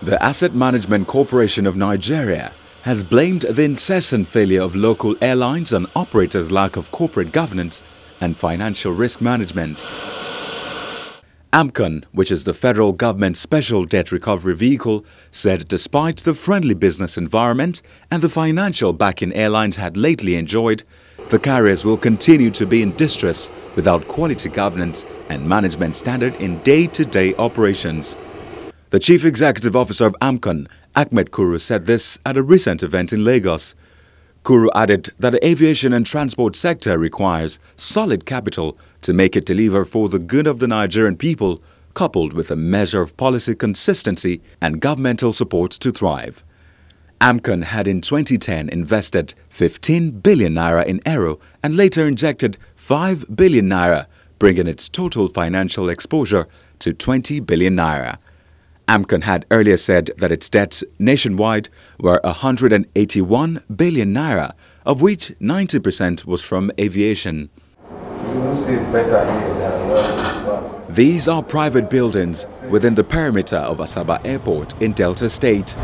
The Asset Management Corporation of Nigeria has blamed the incessant failure of local airlines on operators' lack of corporate governance and financial risk management. AMCON, which is the federal government's special debt recovery vehicle, said despite the friendly business environment and the financial backing airlines had lately enjoyed, the carriers will continue to be in distress without quality governance and management standard in day-to-day operations. The Chief Executive Officer of AMCON, Ahmed Kuru, said this at a recent event in Lagos. Kuru added that the aviation and transport sector requires solid capital to make it deliver for the good of the Nigerian people, coupled with a measure of policy consistency and governmental support to thrive. AMCON had in 2010 invested 15 billion naira in Aero and later injected 5 billion naira, bringing its total financial exposure to 20 billion naira. AMCON had earlier said that its debts nationwide were 181 billion naira, of which 90% was from aviation. These are private buildings within the perimeter of Asaba Airport in Delta State.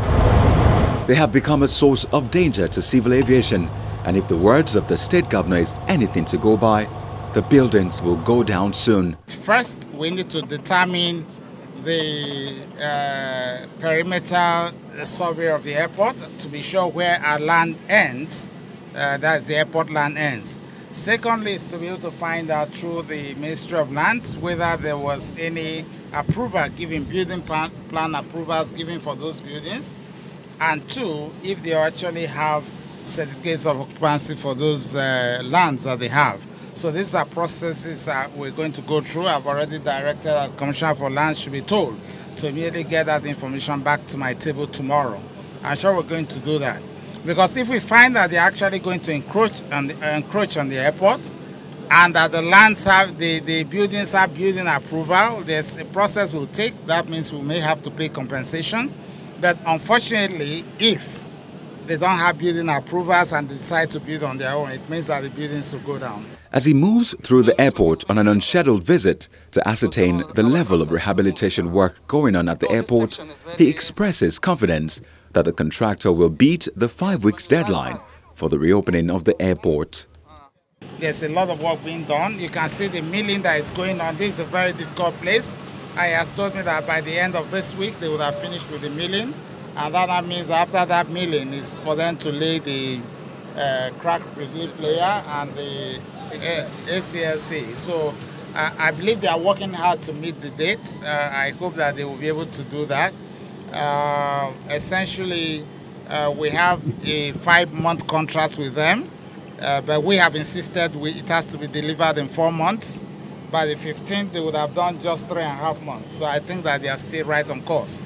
They have become a source of danger to civil aviation, and if the words of the state governor is anything to go by, the buildings will go down soon. First, we need to determine the perimeter survey of the airport to be sure where our land ends, that's the airport land ends. Secondly, is to be able to find out through the Ministry of Lands whether there was any approval given, building plan approvals given for those buildings. And two, if they actually have certificates of occupancy for those lands that they have. So these are processes we're going to go through. I've already directed that the Commissioner for Lands should be told to immediately get that information back to my table tomorrow. I'm sure we're going to do that. Because if we find that they're actually going to encroach on the airport and that the lands have, the buildings have building approval, there's a process we'll take. That means we may have to pay compensation. But unfortunately, if they don't have building approvals and they decide to build on their own, it means that the buildings will go down. As he moves through the airport on an unscheduled visit to ascertain the level of rehabilitation work going on at the airport, he expresses confidence that the contractor will beat the 5 weeks deadline for the reopening of the airport. There's a lot of work being done. You can see the milling that is going on. This is a very difficult place. He has told me that by the end of this week they would have finished with the milling, and that means after that milling is for them to lay the crack relief layer and the ACLC. So I believe they are working hard to meet the dates. I hope that they will be able to do that. Essentially, we have a 5-month contract with them, but we have insisted it has to be delivered in 4 months. By the 15th, they would have done just 3.5 months. So I think that they are still right on course.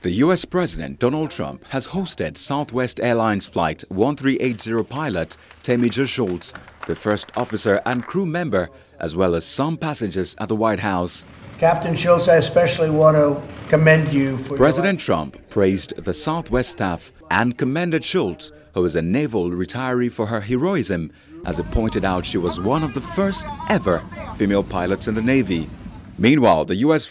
The U.S. President Donald Trump has hosted Southwest Airlines Flight 1380 pilot Temijir Schultz, the first officer and crew member, as well as some passengers at the White House. Captain Schultz, I especially want to commend you for President Trump praised the Southwest staff and commended Schultz, who is a naval retiree, for her heroism, as it pointed out she was one of the first ever female pilots in the Navy. Meanwhile, the U.S.